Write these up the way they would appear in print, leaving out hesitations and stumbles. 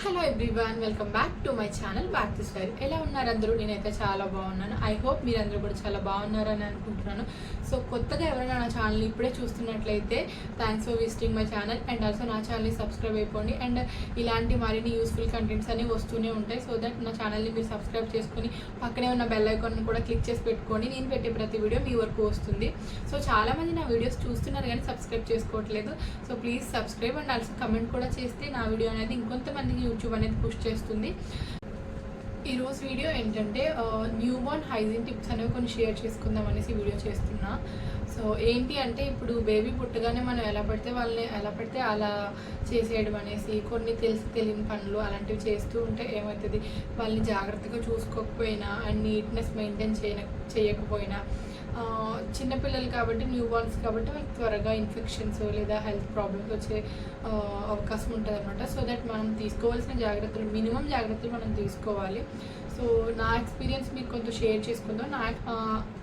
Hello everyone, welcome back to my channel Bharati style. ఎలా ఉన్నారు అందరూ? నేనైతే చాలా బాగున్నాను. ఐ హోప్ మీరందరూ కూడా చాలా బాగున్నారని అనుకుంటున్నాను. సో కొత్తగా ఎవరైనా నా ఛానల్ని ఇప్పుడే చూస్తున్నట్లయితే thanks for visiting my channel and also నా ఛానల్ని సబ్స్క్రైబ్ అయిపోండి. అండ్ ఇలాంటి మరిన్ని యూస్ఫుల్ కంటెంట్స్ అనేవి వస్తూనే ఉంటాయి. సో దట్ నా ఛానల్ని మీరు సబ్స్క్రైబ్ చేసుకొని పక్కనే ఉన్న బెల్ ఐకాన్ కూడా క్లిక్ చేసి పెట్టుకోండి. నేను పెట్టే ప్రతి వీడియో మీ వరకు వస్తుంది. సో చాలామంది నా వీడియోస్ చూస్తున్నారు కానీ సబ్స్క్రైబ్ చేసుకోవట్లేదు. So please subscribe and also comment కూడా చేస్తే నా వీడియో అనేది ఇంకొంతమందికి యూట్యూబ్ అనేది పుష్ చేస్తుంది. ఈరోజు వీడియో ఏంటంటే న్యూ బోర్న్ హైజీన్ టిప్స్ అనేవి కొన్ని షేర్ చేసుకుందాం అనేసి వీడియో చేస్తున్నా. సో ఏంటి అంటే ఇప్పుడు బేబీ పుట్టగానే మనం ఎలా పడితే అలా చేసేయడం అనేసి కొన్ని తెలియని పనులు అలాంటివి చేస్తూ ఉంటే ఏమవుతుంది, వాళ్ళని జాగ్రత్తగా చూసుకోకపోయినా అండ్ నీట్నెస్ మెయింటైన్ చేయకపోయినా చిన్నపిల్లలు కాబట్టి న్యూ బార్న్స్ కాబట్టి వాళ్ళకి త్వరగా ఇన్ఫెక్షన్స్ లేదా హెల్త్ ప్రాబ్లమ్స్ వచ్చే అవకాశం ఉంటుంది అనమాట. సో దట్ మనం తీసుకోవాల్సిన జాగ్రత్తలు మినిమం జాగ్రత్తలు మనం తీసుకోవాలి. సో నా ఎక్స్పీరియన్స్ మీకు కొంచెం షేర్ చేసుకుందాం.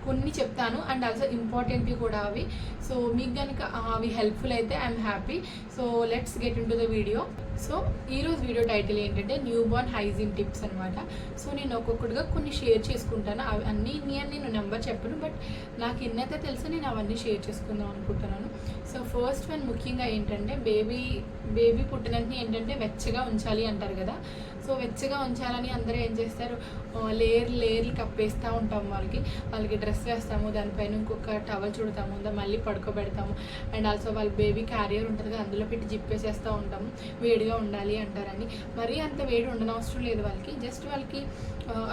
కొన్ని చెప్తాను అండ్ ఆల్సో ఇంపార్టెంట్వి కూడా అవి. సో మీకు కనుక అవి హెల్ప్ఫుల్ అయితే I'm happy. So let's get in to the video. So ఈరోజు వీడియో టైటిల్ ఏంటంటే న్యూ బోర్న్ హైజీన్ టిప్స్ అనమాట. సో నేను ఒక్కొక్కటిగా కొన్ని షేర్ చేసుకుంటాను. అవి అన్నీ నేను నెంబర్ చెప్పను, బట్ నాకు ఎన్నైతే తెలుసో నేను అవన్నీ షేర్ చేసుకుందాం అనుకుంటున్నాను. సో ఫస్ట్ వన్ ముఖ్యంగా ఏంటంటే బేబీ పుట్టినంటే ఏంటంటే వెచ్చగా ఉంచాలి అంటారు కదా. సో వెచ్చగా ఉంచాలని అందరూ ఏం చేస్తారు, లేయర్లు కప్పేస్తూ ఉంటాము. వాళ్ళకి డ్రెస్ వేస్తాము, దానిపైన ఇంకొక టవల్ చుడతాము, మళ్ళీ పడుకోబెడతాము. అండ్ ఆల్సో వాళ్ళ బేబీ క్యారియర్ ఉంటుంది కదా, అందులో పెట్టి జిప్పేసేస్తూ ఉంటాము వేడిగా ఉండాలి అంటారని. మరీ అంత వేడి ఉండనవసరం లేదు వాళ్ళకి. జస్ట్ వాళ్ళకి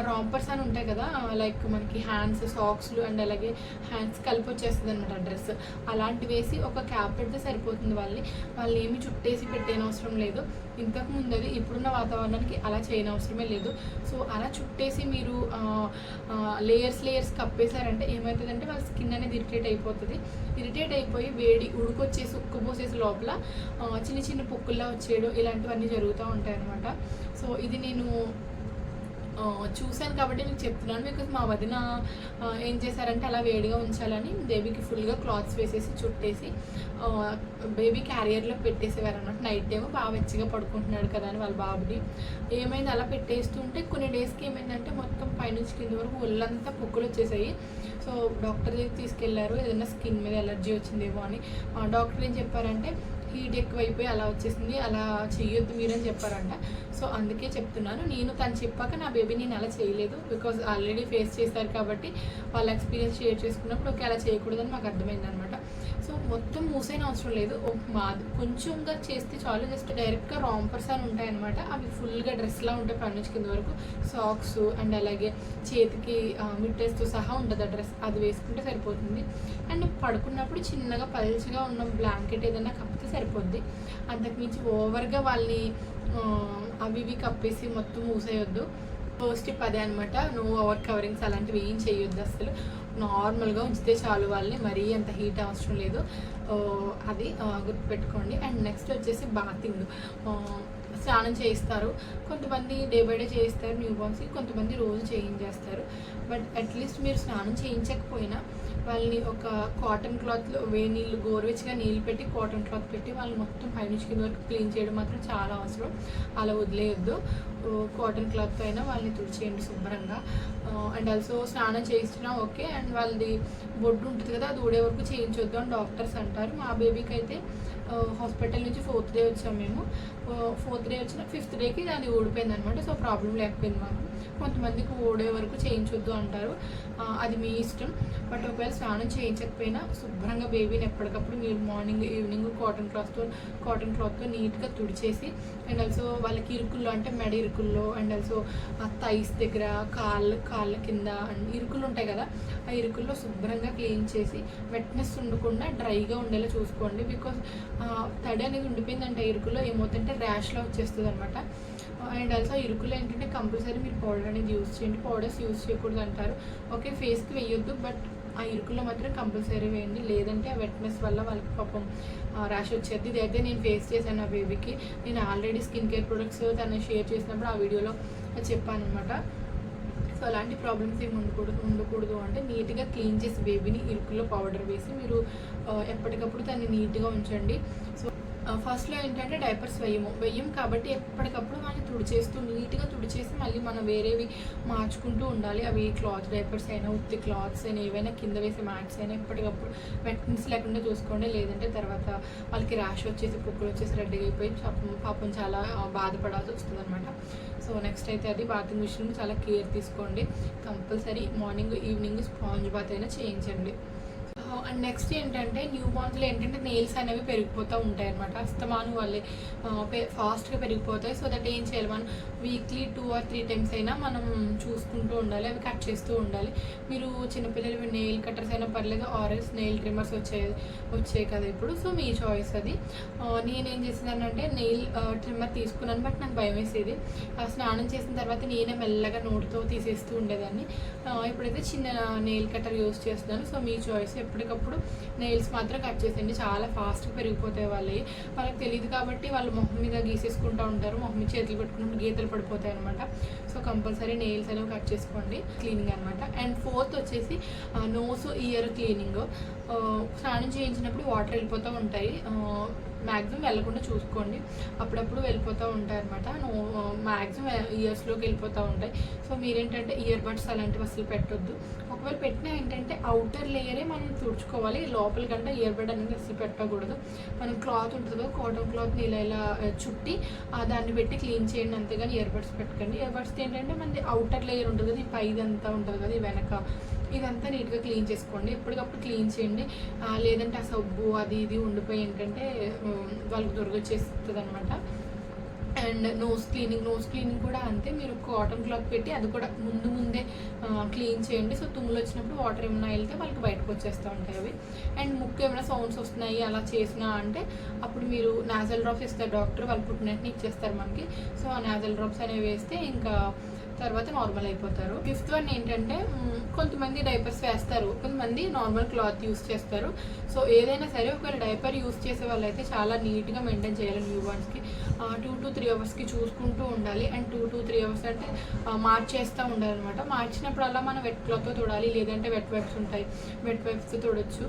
రాంపర్స్ అని ఉంటాయి కదా, లైక్ మనకి హ్యాండ్స్ సాక్స్లు అండ్ అలాగే హ్యాండ్స్ కలిపి వచ్చేస్తుంది అనమాట డ్రెస్. అలాంటివి వేసి ఒక క్యాప్ పెడితే సరిపోతుంది. వాళ్ళు ఏమి చుట్టేసి పెట్టేనవసరం లేదు. ఇంతకుముందు అది ఇప్పుడున్న వాతావరణానికి అలా చేయనవసరమే లేదు. సో అలా చుట్టేసి మీరు లేయర్స్ కప్పేశారంటే ఏమవుతుందంటే వాళ్ళ స్కిన్ అనేది ఇరిటేట్ అయిపోయి వేడి ఉడుకొచ్చేసి ఉక్కుపోసేసి లోపల చిన్న పొక్కుల్లా వచ్చేయడం ఇలాంటివన్నీ జరుగుతూ ఉంటాయి అన్నమాట. సో ఇది నేను చూశాను కాబట్టి నేను చెప్తున్నాను. బికాజ్ మా వదిన ఏం చేశారంటే అలా వేడిగా ఉంచాలని బేబీకి ఫుల్గా క్లాత్స్ వేసేసి చుట్టేసి బేబీ క్యారియర్లో పెట్టేసేవారు అన్నమాట. నైట్ టైం బాగా వెచ్చగా పడుకుంటున్నాడు కదా అని వాళ్ళ బాబుని ఏమైంది అలా పెట్టేస్తుంటే కొన్ని డేస్కి ఏమైందంటే మొత్తం పైనుంచి కింద వరకు ఒళ్ళంతా పొక్కులు వచ్చేసాయి. సో డాక్టర్ దగ్గరికి తీసుకెళ్లారు, ఏదైనా స్కిన్ మీద ఎలర్జీ వచ్చిందేమో అని. డాక్టర్ ఏం చెప్పారంటే హీట్ ఎక్కువైపోయి అలా వచ్చేసింది, అలా చెయ్యొద్దు మీరని చెప్పారంట. సో అందుకే చెప్తున్నాను. నేను తను చెప్పాక నా బేబీ నేను అలా చేయలేదు, బికాజ్ ఆల్రెడీ ఫేస్ చేశారు కాబట్టి వాళ్ళ ఎక్స్పీరియన్స్ షేర్ చేసుకున్నప్పుడు ఓకే అలా చేయకూడదని మాకు అర్థమైంది అనమాట. సో మొత్తం మూసైన అవసరం లేదు, కొంచెంగా చేస్తే చాలు. జస్ట్ డైరెక్ట్గా రాంపర్స్ అని ఉంటాయన్నమాట. అవి ఫుల్గా డ్రెస్లా ఉంటాయి పై నుంచి కింద వరకు. సాక్స్ అండ్ అలాగే చేతికి మిట్టెస్తో సహా ఉంటుంది ఆ డ్రెస్, అది వేసుకుంటే సరిపోతుంది. అండ్ పడుకున్నప్పుడు చిన్నగా పల్చగా ఉన్న బ్లాంకెట్ ఏదైనా కప్పితే సరిపోద్ది. అంతకుమించి ఓవర్గా వాళ్ళని అవి ఇవి కప్పేసి మొత్తం మూసేయొద్దు. ఫస్ట్ టిప్ అదే అనమాట, నో ఓవర్ కవరింగ్స్ అలాంటివి ఏం చేయొద్దు అసలు. నార్మల్గా ఉంచితే చాలు వాళ్ళని, మరీ అంత హీట్ అవసరం లేదు. అది గుర్తుపెట్టుకోండి. అండ్ నెక్స్ట్ వచ్చేసి బాతింగ్, స్నానం చేయిస్తారు. కొంతమంది డే బై డే చేయిస్తారు న్యూ బార్న్స్కి, కొంతమంది రోజు చేయించేస్తారు. బట్ అట్లీస్ట్ మీరు స్నానం చేయించకపోయినా వాళ్ళని ఒక కాటన్ క్లాత్లో గోరువెచ్చగా నీళ్ళు పెట్టి కాటన్ క్లాత్ పెట్టి వాళ్ళు మొత్తం పైనుంచి కింద వరకు క్లీన్ చేయడం మాత్రం చాలా అవసరం. అలా వదిలేయొద్దు. కాటన్ క్లాత్తో అయినా వాళ్ళని తుడిచేయండి శుభ్రంగా. అండ్ ఆల్సో స్నానం చేయించినా ఓకే. అండ్ వాళ్ళది బొడ్డు ఉంటుంది కదా, అది ఊడే వరకు చేయించొద్దు అని డాక్టర్స్ అంటారు. మా బేబీకి అయితే హాస్పిటల్ నుంచి 4th డే వచ్చాము మేము. 4th డే వచ్చిన 5th డేకి అది ఊడిపోయింది అనమాట. సో ప్రాబ్లం లేకపోయింది మాకు. కొంతమందికి ఊడే వరకు చేయించొద్దు అంటారు, అది మీ ఇష్టం. బట్ ఒకవేళ స్నానం చేయించకపోయినా శుభ్రంగా బేబీని ఎప్పటికప్పుడు మీరు మార్నింగ్ ఈవినింగ్ కాటన్ క్లాత్తో నీట్గా తుడిచేసి అండ్ ఆల్సో వాళ్ళకి ఇరుకుల్లో అంటే మెడ ఇరుకుల్లో అండ్ ఆల్సో థైస్ దగ్గర కాళ్ళ కింద అండ్ ఇరుకులు ఉంటాయి కదా, ఆ ఇరుకుల్లో శుభ్రంగా క్లీన్ చేసి వెట్నెస్ ఉండకుండా డ్రైగా ఉండేలా చూసుకోండి. బికాజ్ తడి అనేది ఉండిపోయిందంటే ఇరుకుల్లో ఏమవుతుందంటే ర్యాష్లో వచ్చేస్తుంది అనమాట. అండ్ ఆల్సో ఇరుకులు ఏంటంటే కంపల్సరీ మీరు పౌడర్ అనేది యూజ్ చేయండి. పౌడర్స్ యూజ్ చేయకూడదు అంటారు. ఓకే ఫేస్కి వేయొద్దు, బట్ ఆ ఇరుకుల్లో మాత్రం కంపల్సరీ వేయండి. లేదంటే ఆ వెట్నెస్ వల్ల వాళ్ళకి పాపం ర్యాష్ వచ్చేది. ఇదైతే నేను ఫేస్ చేశాను ఆ బేబీకి. నేను ఆల్రెడీ స్కిన్ కేర్ ప్రొడక్ట్స్ తను షేర్ చేసినప్పుడు ఆ వీడియోలో చెప్పాను అనమాట. సో అలాంటి ప్రాబ్లమ్స్ ఏమి ఉండకూడదు అంటే నీట్గా క్లీన్ చేసి బేబీని ఇరుకుల్లో పౌడర్ వేసి మీరు ఎప్పటికప్పుడు దాన్ని నీట్గా ఉంచండి. సో ఫస్ట్‌లో ఏంటంటే డైపర్స్ వెయ్యం కాబట్టి ఎప్పటికప్పుడు వాటిని తుడిచేస్తూ నీట్‌గా తుడిచేసి మళ్ళీ మనం వేరేవి మార్చుకుంటూ ఉండాలి. అవి క్లాత్ డైపర్స్ అయినా, ఉత్తి క్లాత్స్ అయినా, ఏవైనా కింద వేసే మ్యాట్స్ అయినా ఎప్పటికప్పుడు వెట్నెస్ లేకుండా చూసుకోండి. లేదంటే తర్వాత వాళ్ళకి ర్యాష్ వచ్చేసి, పొక్కులు వచ్చేసి రెడ్‌గా అయిపోయి పాపం చాలా బాధపడాల్సి వస్తుందనమాట. సో నెక్స్ట్ అయితే అది బాతింగ్ విషయంలో చాలా కేర్ తీసుకోండి. Compulsory morning, evening sponge bath అయినా చేయించండి. అండ్ నెక్స్ట్ ఏంటంటే న్యూ బార్న్స్లో ఏంటంటే నెయిల్స్ అనేవి పెరిగిపోతూ ఉంటాయి అనమాట. అస్తమాను వాళ్ళే ఫాస్ట్గా పెరిగిపోతాయి. సో దట్ ఏం చేయాలి, మనం వీక్లీ 2 or 3 టైమ్స్ అయినా మనం చూసుకుంటూ ఉండాలి, అవి కట్ చేస్తూ ఉండాలి. మీరు చిన్నపిల్లలు నెయిల్ కట్టర్స్ అయినా పర్లేదు, ఆర్ఎల్స్ నెయిల్ ట్రిమ్మర్స్ వచ్చాయి కదా ఇప్పుడు. సో మీ చాయిస్ అది. నేనేం చేసేదానంటే నెయిల్ ట్రిమ్మర్ తీసుకున్నాను, బట్ నాకు భయం వేసేది. స్నానం చేసిన తర్వాత నేనే మెల్లగా నోటితో తీసేస్తూ ఉండేదాన్ని. ఇప్పుడైతే చిన్న నెయిల్ కట్టర్ యూస్ చేస్తున్నాను. సో మీ చాయిస్. ఎప్పటికప్పుడు నెయిల్స్ మాత్రం కట్ చేసేయండి, చాలా ఫాస్ట్గా పెరిగిపోతాయి వాళ్ళకి తెలియదు కాబట్టి వాళ్ళు మొహం మీద గీసేసుకుంటూ ఉంటారు, మొహం మీద చేతులు పెట్టుకున్నప్పుడు గీతలు పడిపోతాయి అనమాట. సో కంపల్సరీ నెయిల్స్ అనేవి కట్ చేసుకోండి, క్లీనింగ్ అనమాట. అండ్ 4th వచ్చేసి నోస్, ఇయర్ క్లీనింగ్. స్నానం చేయించినప్పుడు వాటర్ వెళ్ళిపోతూ ఉంటాయి, మ్యాక్సిమం వెళ్ళకుండా చూసుకోండి. అప్పుడప్పుడు వెళ్ళిపోతూ ఉంటాయి అనమాట, మ్యాక్సిమం ఇయర్స్లోకి వెళ్ళిపోతూ ఉంటాయి. సో మీరేంటంటే ఇయర్ బడ్స్ అలాంటివి అసలు పెట్టొద్దు. ఒకవేళ పెట్టినా ఏంటంటే అవుటర్ లేయరే మనం తుడుచుకోవాలి, లోపలికంటే ఇయర్ బడ్ అనేది అసలు పెట్టకూడదు. మనం క్లాత్ ఉంటుంది, కాటన్ క్లాత్ని ఇలా చుట్టి దాన్ని పెట్టి క్లీన్ చేయండి, అంతేగాని ఇయర్ బడ్స్ పెట్టకండి. ఇయర్ బడ్స్ ఏంటంటే మనది అవుటర్ లేయర్ ఉంటుంది కదా, ఈ పైదంతా ఉంటుంది కదా, ఈ వెనక ఇదంతా నీట్గా క్లీన్ చేసుకోండి, ఎప్పటికప్పుడు క్లీన్ చేయండి. లేదంటే ఆ సబ్బు అది ఇది ఉండిపోయి ఏంటంటే వాళ్ళకి దొరకొచ్చేస్తుంది అనమాట. అండ్ నోస్ క్లీనింగ్ కూడా అంతే, మీరు కాటన్ క్లాత్ పెట్టి అది కూడా ముందే క్లీన్ చేయండి. సో తుమ్ములు వచ్చినప్పుడు వాటర్ ఏమైనా వెళ్తే వాళ్ళకి బయటకు వచ్చేస్తూ ఉంటాయి అవి. అండ్ ముక్కు ఏమైనా సౌండ్స్ వస్తున్నాయి అలా చేసినా అంటే అప్పుడు మీరు నాజల్ డ్రాప్స్ ఇస్తారు డాక్టర్, వాళ్ళు పుట్టినట్టు ఇచ్చేస్తారు మనకి. సో ఆ నాజల్ డ్రాప్స్ అనేవి వేస్తే ఇంకా తర్వాత నార్మల్ అయిపోతారు. 5th వన్ ఏంటంటే కొంతమంది డైపర్స్ వేస్తారు, కొంతమంది నార్మల్ క్లాత్ యూస్ చేస్తారు. సో ఏదైనా సరే ఒకవేళ డైపర్ యూస్ చేసే వాళ్ళైతే చాలా నీట్గా మెయింటైన్ చేయాలి. న్యూ బార్న్స్కి 2 to 3 అవర్స్కి చూసుకుంటూ ఉండాలి. అండ్ 2 to 3 అవర్స్ అంటే మార్చేస్తూ ఉండాలన్నమాట. మార్చినప్పుడల్లా మనం వెట్ క్లాత్తో తోడాలి, లేదంటే వెట్ వైప్స్ ఉంటాయి, వెట్ వైప్స్తో తోడొచ్చు.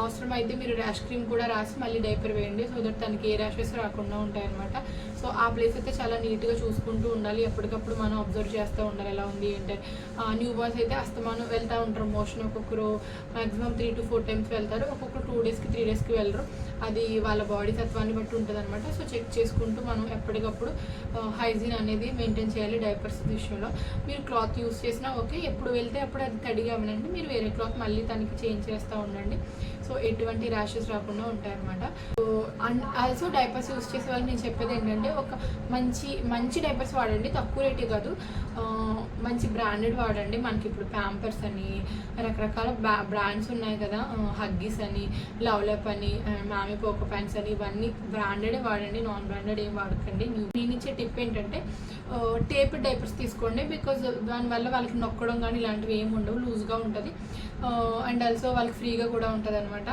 అవసరమైతే మీరు ర్యాష్ క్రీమ్ కూడా రాసి మళ్ళీ డైపర్ వేయండి, సో దట్ తనకి ఏ ర్యాషెస్ రాకుండా ఉంటాయి అనమాట. సో ఆ ప్లేస్ అయితే చాలా నీట్గా చూసుకుంటూ ఉండాలి, ఎప్పటికప్పుడు మనం అబ్జర్వ్ చేస్తూ ఉండాలి ఎలా ఉంది ఏంటంటే. న్యూ బార్న్స్ అయితే అస్తమానం వెళ్తూ ఉంటారు మోషన్, ఒక్కొక్కరు మ్యాక్సిమం 3 to 4 టైమ్స్ వెళ్తారు, ఒక్కొక్కరు 2 daysకి 3 daysకి వెళ్ళరు. అది వాళ్ళ బాడీ తత్వాన్ని బట్టి ఉంటుంది అనమాట. సో చెక్ చేసుకుంటూ మనం ఎప్పటికప్పుడు హైజీన్ అనేది మెయింటైన్ చేయాలి డైపర్స్ విషయంలో. మీరు క్లాత్ యూస్ చేసినా ఓకే, ఎప్పుడు వెళ్తే అప్పుడు అది తడిగా అవ్వనండి, మీరు వేరే క్లాత్ మళ్ళీ తనకి చేంజ్ చేస్తూ ఉండండి. సో ఎటువంటి ర్యాషెస్ రాకుండా ఉంటాయన్నమాట. So and also diapers use చేసే వాళ్ళకి నేను చెప్పేది ఏంటంటే ఒక మంచి డైపర్స్ వాడండి, తక్కువ రేటే కాదు, మంచి బ్రాండెడ్ వాడండి. మనకి ఇప్పుడు ప్యాంపర్స్ అని రకరకాల బ్రాండ్స్ ఉన్నాయి కదా, హగ్గీస్ అని, లవ్లప్ అని, మామీ పోకో ప్యాంట్స్ అని, ఇవన్నీ బ్రాండెడే వాడండి, నాన్ బ్రాండెడ్ ఏం వాడకండి. నేను ఇచ్చే టిప్ ఏంటంటే టేప్ డైపర్స్ తీసుకోండి, బికాజ్ దానివల్ల వాళ్ళకి నొక్కడం కానీ ఇలాంటివి ఏమి ఉండవు, లూజ్గా ఉంటుంది. అండ్ ఆల్సో వాళ్ళకి ఫ్రీగా కూడా ఉంటుంది అనమాట.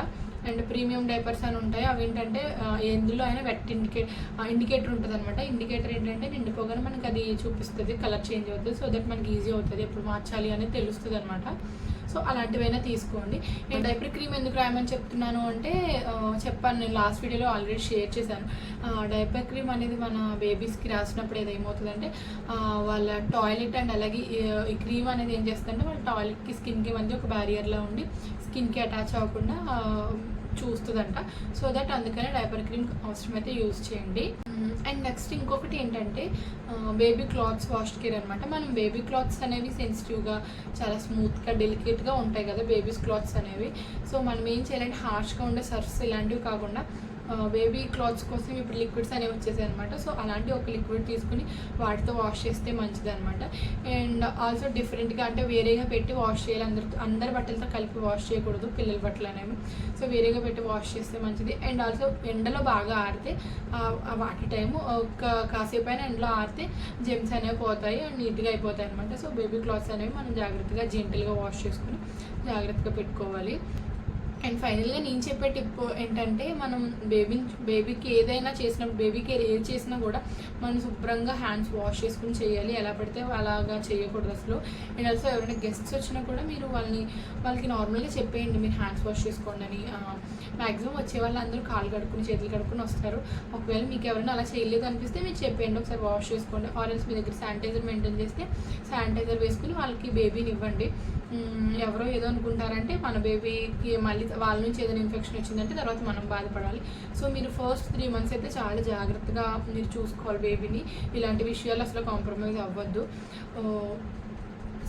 అండ్ ప్రీమియం డైపర్స్ అని ఉంటాయి, అవి ఏంటంటే ఎందులో అయినా వెట్ ఇండికేటర్ ఉంటుంది అనమాట. ఇండికేటర్ ఏంటంటే నిండిపోగానే మనకి అది చూపిస్తుంది, కలర్ చేంజ్ అవుతుంది, సో దట్ మనకి ఈజీ అవుతుంది, ఎప్పుడు మార్చాలి అనేది తెలుస్తుంది అనమాట. సో అలాంటివైనా తీసుకోండి. నేను డైపర్ క్రీమ్ ఎందుకు రాయమని చెప్తున్నాను అంటే చెప్పాను, నేను లాస్ట్ వీడియోలో ఆల్రెడీ షేర్ చేశాను. డైపర్ క్రీమ్ అనేది మన బేబీస్కి రాసినప్పుడు ఏమవుతుందంటే వాళ్ళ టాయిలెట్ అండ్ అలాగే ఈ క్రీమ్ అనేది ఏం చేస్తుందంటే వాళ్ళ టాయిలెట్కి స్కిన్కి మధ్య ఒక బ్యారియర్లా ఉండి స్కిన్కి అటాచ్ అవ్వకుండా చూస్తుందంట. సో దట్ అందుకనే డైపర్ క్రీమ్ అవసరమైతే యూజ్ చేయండి. అండ్ నెక్స్ట్ ఇంకొకటి ఏంటంటే బేబీ క్లాత్స్ వాష్ కేర్ అనమాట. మనం బేబీ క్లాత్స్ అనేవి సెన్సిటివ్గా చాలా స్మూత్గా డెలికేట్గా ఉంటాయి కదా బేబీస్ క్లాత్స్ అనేవి. సో మనం ఏం చేయాలంటే హార్ష్గా ఉండే సర్ఫ్స్ ఇలాంటివి కాకుండా బేబీ క్లాత్స్ కోసం ఇప్పుడు లిక్విడ్స్ అనేవి వచ్చేసాయి అనమాట. సో అలాంటి ఒక లిక్విడ్ తీసుకుని వాటితో వాష్ చేస్తే మంచిది అనమాట. అండ్ ఆల్సో డిఫరెంట్గా అంటే వేరేగా పెట్టి వాష్ చేయాలి, అందరి బట్టలతో కలిపి వాష్ చేయకూడదు పిల్లల బట్టలు అనేవి. సో వేరేగా పెట్టి వాష్ చేస్తే మంచిది. అండ్ ఆల్సో ఎండలో బాగా ఆరితే వాటి టైము కాసేపు అయినా ఎండలో ఆరితే జెమ్స్ అనేవి పోతాయి అండ్ నీట్గా అయిపోతాయి అనమాట. సో బేబీ క్లాత్స్ అనేవి మనం జాగ్రత్తగా జెంటల్గా వాష్ చేసుకుని జాగ్రత్తగా పెట్టుకోవాలి. అండ్ ఫైనల్గా నేను చెప్పే టిప్ ఏంటంటే, మనం బేబీకి ఏదైనా చేసినప్పుడు, బేబీ కేర్ ఏది చేసినా కూడా మనం శుభ్రంగా హ్యాండ్స్ వాష్ చేసుకుని చేయాలి. ఎలా పడితే అలాగా చేయకూడదు అసలు. అండ్ ఆల్సో ఎవరైనా గెస్ట్స్ వచ్చినా కూడా మీరు వాళ్ళకి నార్మల్గా చెప్పేయండి, మీరు హ్యాండ్స్ వాష్ చేసుకోండి అని. మ్యాక్సిమం వచ్చే వాళ్ళు అందరూ కాళ్ళు కడుక్కుని చేతులు కడుక్కుని వస్తారు. ఒకవేళ మీకు ఎవరైనా అలా చేయలేదు అనిపిస్తే మీరు చెప్పేయండి, ఒకసారి వాష్ చేసుకోండి. ఆరెంజ్ మీ దగ్గర శానిటైజర్ మెయింటైన్ చేస్తే శానిటైజర్ వేసుకుని వాళ్ళకి బేబీని ఇవ్వండి. ఎవరో ఏదో అనుకుంటారంటే, మన బేబీకి మళ్ళీ వాళ్ళ నుంచి ఏదైనా ఇన్ఫెక్షన్ వచ్చిందంటే తర్వాత మనం బాధపడాలి. సో మీరు ఫస్ట్ 3 months అయితే చాలా జాగ్రత్తగా మీరు చూసుకోవాలి బేబీని. ఇలాంటి విషయాలు అసలు కాంప్రమైజ్ అవ్వద్దు.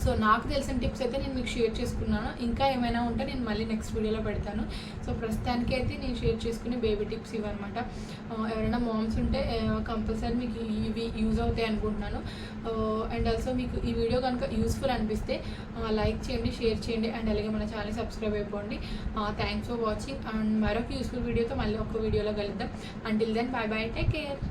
సో నాకు తెలిసిన టిప్స్ అయితే నేను మీకు షేర్ చేసుకున్నాను. ఇంకా ఏమైనా ఉంటే నేను మళ్ళీ నెక్స్ట్ వీడియోలో పెడతాను. సో ప్రస్తుతానికి అయితే నేను షేర్ చేసుకునే బేబీ టిప్స్ ఇవన్నమాట. ఎవరైనా మామ్స్ ఉంటే కంపల్సరీ మీకు ఇవి యూజ్ అవుతాయి అనుకుంటున్నాను. అండ్ ఆల్సో మీకు ఈ వీడియో కనుక యూస్ఫుల్ అనిపిస్తే లైక్ చేయండి, షేర్ చేయండి, అండ్ అలాగే మన ఛానల్ సబ్స్క్రైబ్ అయిపోండి. Thanks for watching. అండ్ మరొక యూస్ఫుల్ వీడియోతో మళ్ళీ ఒక వీడియోలో కలుద్దాం. Until then, bye bye, take care.